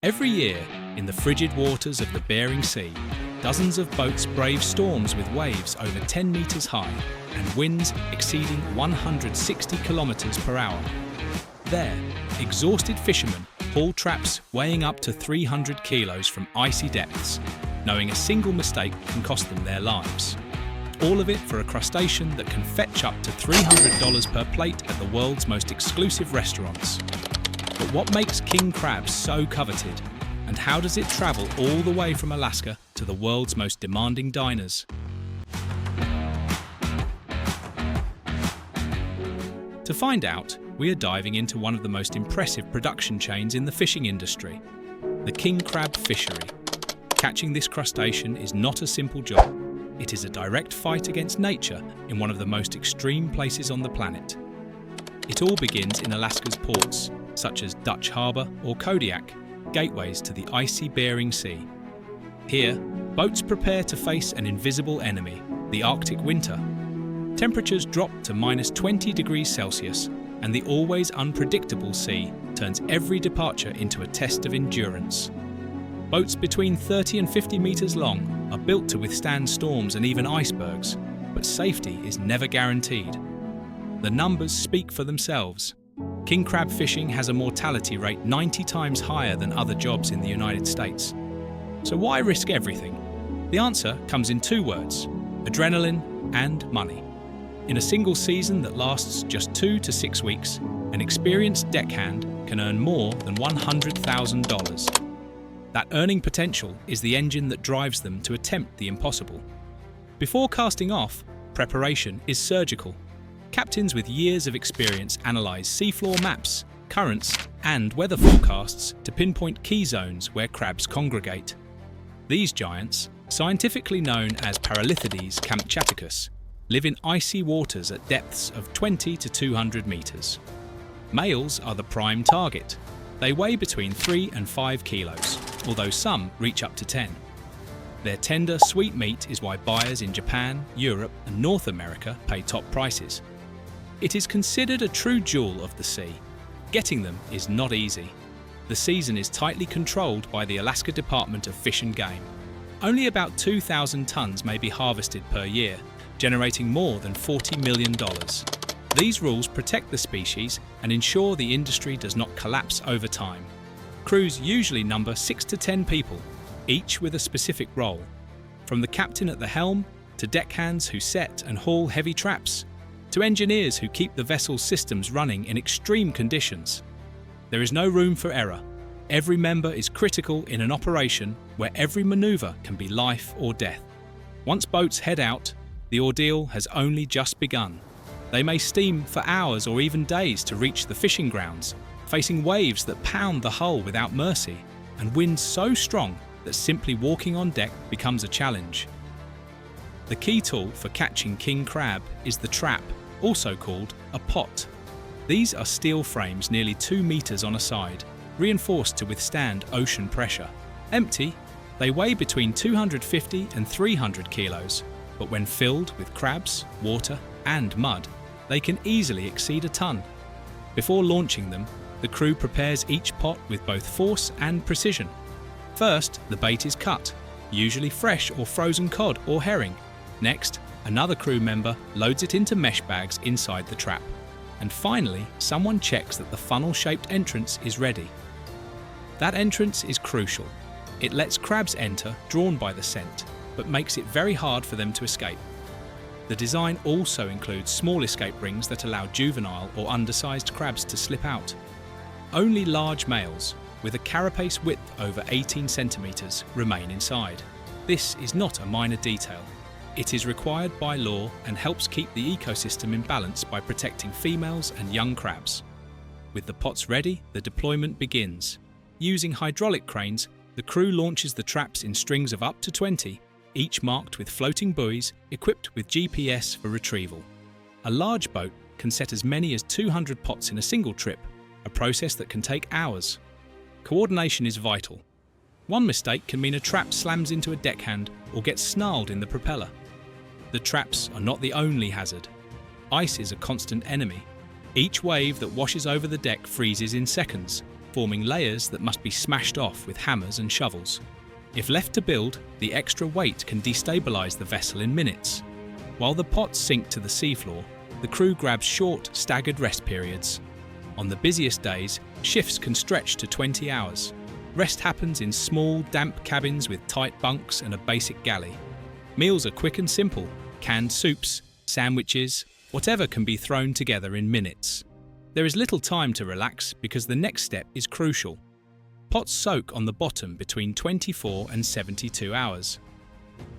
Every year, in the frigid waters of the Bering Sea, dozens of boats brave storms with waves over 10 metres high and winds exceeding 160 kilometres per hour. There, exhausted fishermen haul traps weighing up to 300 kilos from icy depths, knowing a single mistake can cost them their lives. All of it for a crustacean that can fetch up to $300 per plate at the world's most exclusive restaurants. But what makes king crab so coveted? And how does it travel all the way from Alaska to the world's most demanding diners? To find out, we are diving into one of the most impressive production chains in the fishing industry, the king crab fishery. Catching this crustacean is not a simple job. It is a direct fight against nature in one of the most extreme places on the planet. It all begins in Alaska's ports, such as Dutch Harbour or Kodiak, gateways to the icy Bering Sea. Here, boats prepare to face an invisible enemy, the Arctic winter. Temperatures drop to -20 degrees Celsius, and the always unpredictable sea turns every departure into a test of endurance. Boats between 30 and 50 metres long are built to withstand storms and even icebergs, but safety is never guaranteed. The numbers speak for themselves. King crab fishing has a mortality rate 90 times higher than other jobs in the United States. So why risk everything? The answer comes in two words: adrenaline and money. In a single season that lasts just 2 to 6 weeks, an experienced deckhand can earn more than $100,000. That earning potential is the engine that drives them to attempt the impossible. Before casting off, preparation is surgical. Captains with years of experience analyse seafloor maps, currents, and weather forecasts to pinpoint key zones where crabs congregate. These giants, scientifically known as Paralithides kampchaticus, live in icy waters at depths of 20 to 200 metres. Males are the prime target. They weigh between 3 and 5 kilos, although some reach up to 10. Their tender, sweet meat is why buyers in Japan, Europe, and North America pay top prices. It is considered a true jewel of the sea. Getting them is not easy. The season is tightly controlled by the Alaska Department of Fish and Game. Only about 2,000 tonnes may be harvested per year, generating more than $40 million. These rules protect the species and ensure the industry does not collapse over time. Crews usually number 6 to 10 people, each with a specific role, from the captain at the helm to deckhands who set and haul heavy traps, to engineers who keep the vessel's systems running in extreme conditions. There is no room for error. Every member is critical in an operation where every manoeuvre can be life or death. Once boats head out, the ordeal has only just begun. They may steam for hours or even days to reach the fishing grounds, facing waves that pound the hull without mercy, and winds so strong that simply walking on deck becomes a challenge. The key tool for catching king crab is the trap, also called a pot. These are steel frames nearly 2 metres on a side, reinforced to withstand ocean pressure. Empty, they weigh between 250 and 300 kilos, but when filled with crabs, water, and mud, they can easily exceed a ton. Before launching them, the crew prepares each pot with both force and precision. First, the bait is cut, usually fresh or frozen cod or herring. Next, another crew member loads it into mesh bags inside the trap. And finally, someone checks that the funnel-shaped entrance is ready. That entrance is crucial. It lets crabs enter, drawn by the scent, but makes it very hard for them to escape. The design also includes small escape rings that allow juvenile or undersized crabs to slip out. Only large males, with a carapace width over 18 centimetres, remain inside. This is not a minor detail. It is required by law and helps keep the ecosystem in balance by protecting females and young crabs. With the pots ready, the deployment begins. Using hydraulic cranes, the crew launches the traps in strings of up to 20, each marked with floating buoys equipped with GPS for retrieval. A large boat can set as many as 200 pots in a single trip, a process that can take hours. Coordination is vital. One mistake can mean a trap slams into a deckhand or gets snarled in the propeller. The traps are not the only hazard. Ice is a constant enemy. Each wave that washes over the deck freezes in seconds, forming layers that must be smashed off with hammers and shovels. If left to build, the extra weight can destabilize the vessel in minutes. While the pots sink to the seafloor, the crew grabs short, staggered rest periods. On the busiest days, shifts can stretch to 20 hours. Rest happens in small, damp cabins with tight bunks and a basic galley. Meals are quick and simple: canned soups, sandwiches, whatever can be thrown together in minutes. There is little time to relax because the next step is crucial. Pots soak on the bottom between 24 and 72 hours.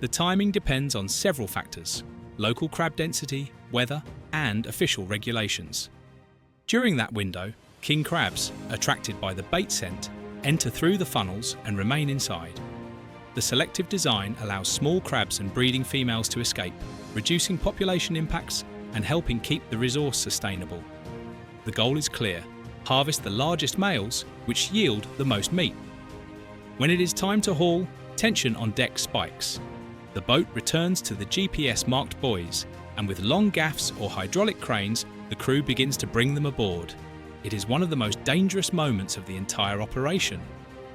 The timing depends on several factors: local crab density, weather, and official regulations. During that window, king crabs, attracted by the bait scent, enter through the funnels and remain inside. The selective design allows small crabs and breeding females to escape, reducing population impacts and helping keep the resource sustainable. The goal is clear: harvest the largest males, which yield the most meat. When it is time to haul, tension on deck spikes. The boat returns to the GPS-marked buoys, and with long gaffs or hydraulic cranes, the crew begins to bring them aboard. It is one of the most dangerous moments of the entire operation.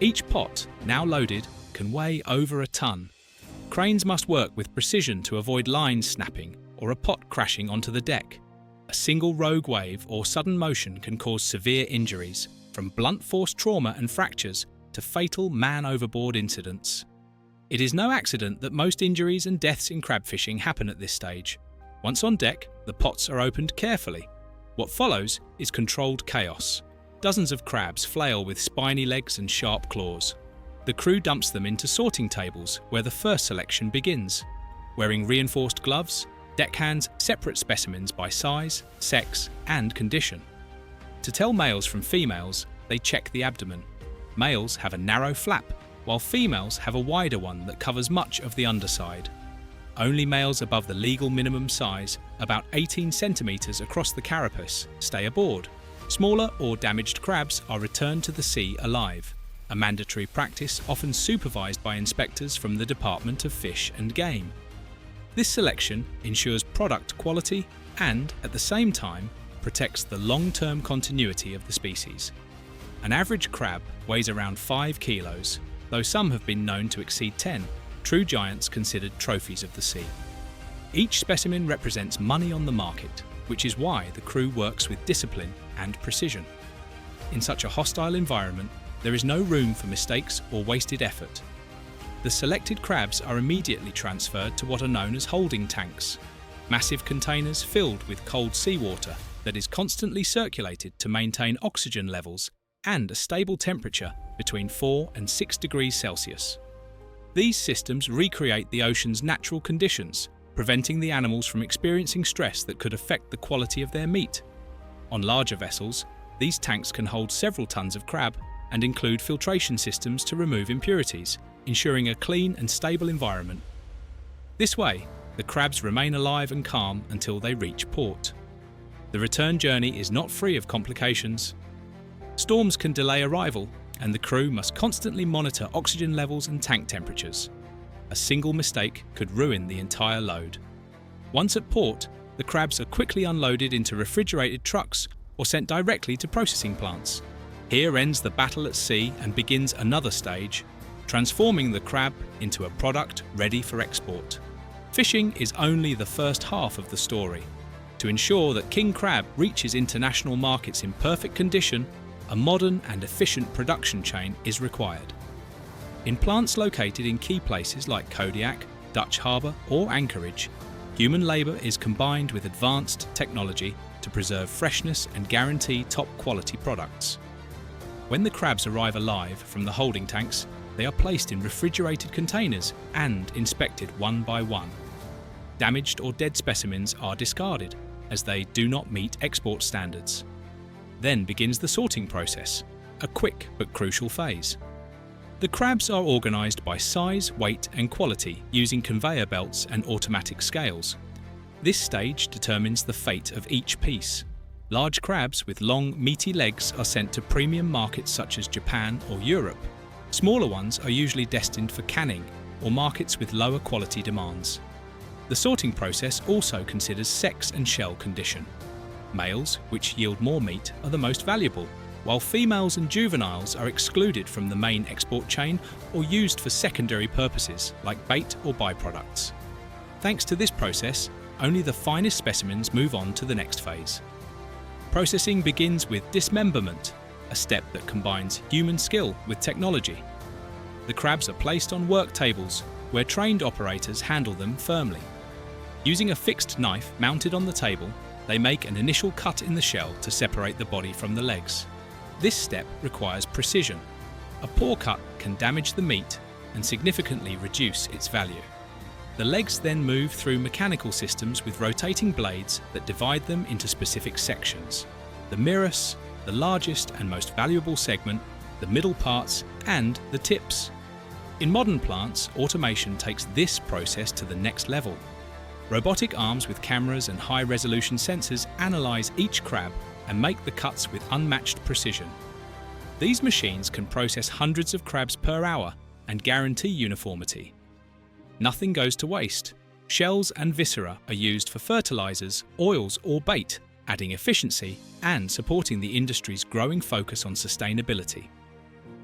Each pot, now loaded, can weigh over a ton. Cranes must work with precision to avoid lines snapping or a pot crashing onto the deck. A single rogue wave or sudden motion can cause severe injuries, from blunt force trauma and fractures to fatal man-overboard incidents. It is no accident that most injuries and deaths in crab fishing happen at this stage. Once on deck, the pots are opened carefully. What follows is controlled chaos. Dozens of crabs flail with spiny legs and sharp claws. The crew dumps them into sorting tables where the first selection begins. Wearing reinforced gloves, deckhands separate specimens by size, sex, and condition. To tell males from females, they check the abdomen. Males have a narrow flap, while females have a wider one that covers much of the underside. Only males above the legal minimum size, about 18 centimeters across the carapace, stay aboard. Smaller or damaged crabs are returned to the sea alive, a mandatory practice often supervised by inspectors from the Department of Fish and Game. This selection ensures product quality and, at the same time, protects the long-term continuity of the species. An average crab weighs around 5 kilos, though some have been known to exceed 10, true giants considered trophies of the sea. Each specimen represents money on the market, which is why the crew works with discipline and precision. In such a hostile environment, there is no room for mistakes or wasted effort. The selected crabs are immediately transferred to what are known as holding tanks, massive containers filled with cold seawater that is constantly circulated to maintain oxygen levels and a stable temperature between 4 and 6 degrees Celsius. These systems recreate the ocean's natural conditions, preventing the animals from experiencing stress that could affect the quality of their meat. On larger vessels, these tanks can hold several tons of crab and include filtration systems to remove impurities, ensuring a clean and stable environment. This way, the crabs remain alive and calm until they reach port. The return journey is not free of complications. Storms can delay arrival, and the crew must constantly monitor oxygen levels and tank temperatures. A single mistake could ruin the entire load. Once at port, the crabs are quickly unloaded into refrigerated trucks or sent directly to processing plants. Here ends the battle at sea and begins another stage, transforming the crab into a product ready for export. Fishing is only the first half of the story. To ensure that king crab reaches international markets in perfect condition, a modern and efficient production chain is required. In plants located in key places like Kodiak, Dutch Harbour or Anchorage, human labour is combined with advanced technology to preserve freshness and guarantee top quality products. When the crabs arrive alive from the holding tanks, they are placed in refrigerated containers and inspected one by one. Damaged or dead specimens are discarded, as they do not meet export standards. Then begins the sorting process, a quick but crucial phase. The crabs are organised by size, weight and quality using conveyor belts and automatic scales. This stage determines the fate of each piece. Large crabs with long, meaty legs are sent to premium markets such as Japan or Europe. Smaller ones are usually destined for canning or markets with lower quality demands. The sorting process also considers sex and shell condition. Males, which yield more meat, are the most valuable, while females and juveniles are excluded from the main export chain or used for secondary purposes like bait or byproducts. Thanks to this process, only the finest specimens move on to the next phase. Processing begins with dismemberment, a step that combines human skill with technology. The crabs are placed on work tables, where trained operators handle them firmly. Using a fixed knife mounted on the table, they make an initial cut in the shell to separate the body from the legs. This step requires precision. A poor cut can damage the meat and significantly reduce its value. The legs then move through mechanical systems with rotating blades that divide them into specific sections: the mirus, the largest and most valuable segment, the middle parts, and the tips. In modern plants, automation takes this process to the next level. Robotic arms with cameras and high-resolution sensors analyze each crab and make the cuts with unmatched precision. These machines can process hundreds of crabs per hour and guarantee uniformity. Nothing goes to waste. Shells and viscera are used for fertilizers, oils, or bait, adding efficiency and supporting the industry's growing focus on sustainability.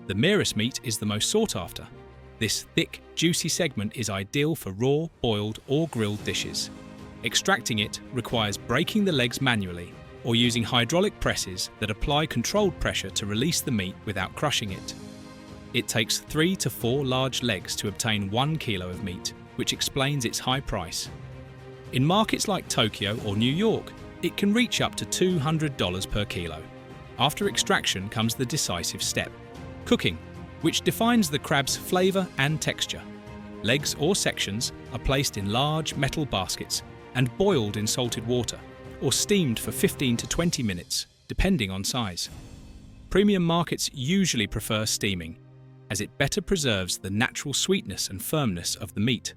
The mirus meat is the most sought after. This thick, juicy segment is ideal for raw, boiled, or grilled dishes. Extracting it requires breaking the legs manually or using hydraulic presses that apply controlled pressure to release the meat without crushing it. It takes 3 to 4 large legs to obtain 1 kilo of meat, which explains its high price. In markets like Tokyo or New York, it can reach up to $200 per kilo. After extraction comes the decisive step: cooking, which defines the crab's flavour and texture. Legs or sections are placed in large metal baskets and boiled in salted water, or steamed for 15 to 20 minutes, depending on size. Premium markets usually prefer steaming, as it better preserves the natural sweetness and firmness of the meat.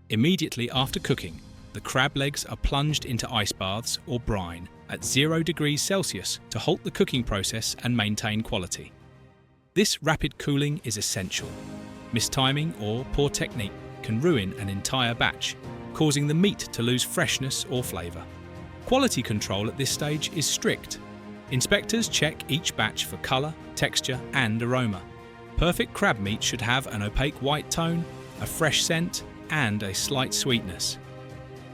Immediately after cooking, the crab legs are plunged into ice baths or brine at 0 degrees Celsius to halt the cooking process and maintain quality. This rapid cooling is essential. Mistiming or poor technique can ruin an entire batch, causing the meat to lose freshness or flavour. Quality control at this stage is strict. Inspectors check each batch for colour, texture, and aroma. Perfect crab meat should have an opaque white tone, a fresh scent, and a slight sweetness.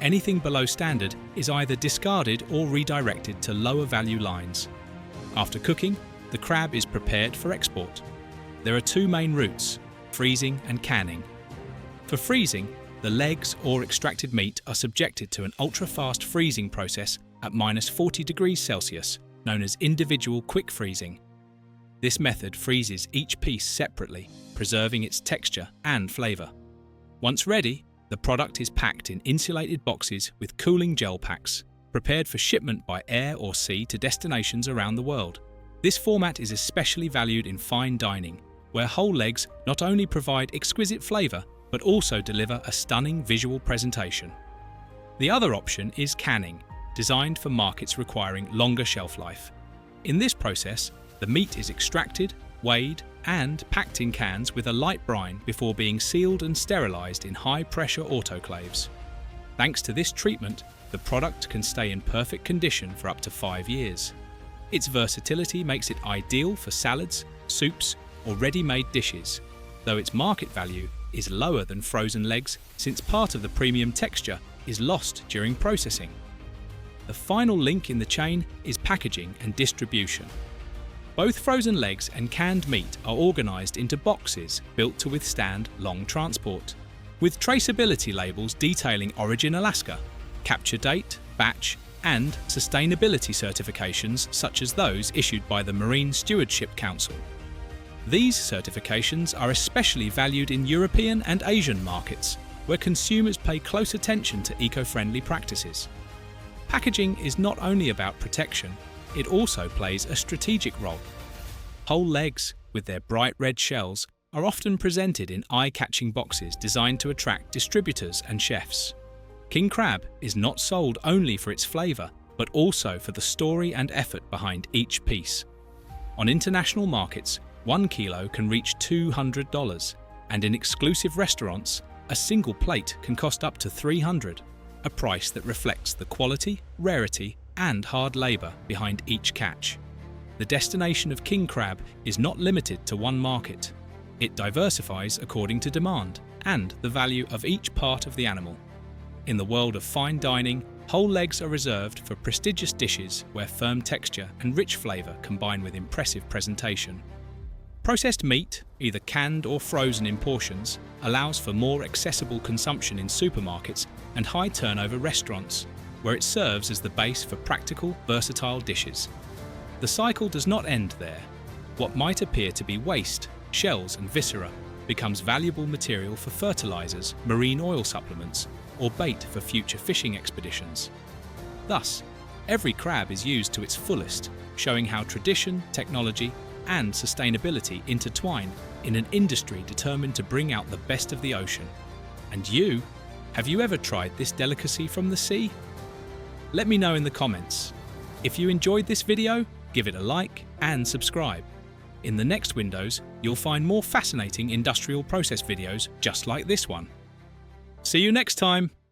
Anything below standard is either discarded or redirected to lower value lines. After cooking, the crab is prepared for export. There are 2 main routes: freezing and canning. For freezing, the legs or extracted meat are subjected to an ultra-fast freezing process at -40 degrees Celsius, known as individual quick freezing. This method freezes each piece separately, preserving its texture and flavour. Once ready, the product is packed in insulated boxes with cooling gel packs, prepared for shipment by air or sea to destinations around the world. This format is especially valued in fine dining, where whole legs not only provide exquisite flavour, but also deliver a stunning visual presentation. The other option is canning, designed for markets requiring longer shelf life. In this process, the meat is extracted, weighed, and packed in cans with a light brine before being sealed and sterilised in high-pressure autoclaves. Thanks to this treatment, the product can stay in perfect condition for up to 5 years. Its versatility makes it ideal for salads, soups, or ready-made dishes, though its market value is lower than frozen legs since part of the premium texture is lost during processing. The final link in the chain is packaging and distribution. Both frozen legs and canned meat are organised into boxes built to withstand long transport, with traceability labels detailing origin Alaska, capture date, batch, and sustainability certifications such as those issued by the Marine Stewardship Council. These certifications are especially valued in European and Asian markets, where consumers pay close attention to eco-friendly practices. Packaging is not only about protection, it also plays a strategic role. Whole legs, with their bright red shells, are often presented in eye-catching boxes designed to attract distributors and chefs. King crab is not sold only for its flavour, but also for the story and effort behind each piece. On international markets, 1 kilo can reach $200, and in exclusive restaurants, a single plate can cost up to $300, a price that reflects the quality, rarity, and hard labour behind each catch. The destination of king crab is not limited to one market. It diversifies according to demand and the value of each part of the animal. In the world of fine dining, whole legs are reserved for prestigious dishes where firm texture and rich flavour combine with impressive presentation. Processed meat, either canned or frozen in portions, allows for more accessible consumption in supermarkets and high turnover restaurants, where it serves as the base for practical, versatile dishes. The cycle does not end there. What might appear to be waste, shells and viscera, becomes valuable material for fertilizers, marine oil supplements, or bait for future fishing expeditions. Thus, every crab is used to its fullest, showing how tradition, technology, and sustainability intertwine in an industry determined to bring out the best of the ocean. And you? Have you ever tried this delicacy from the sea? Let me know in the comments. If you enjoyed this video, give it a like and subscribe. In the next windows, you'll find more fascinating industrial process videos just like this one. See you next time!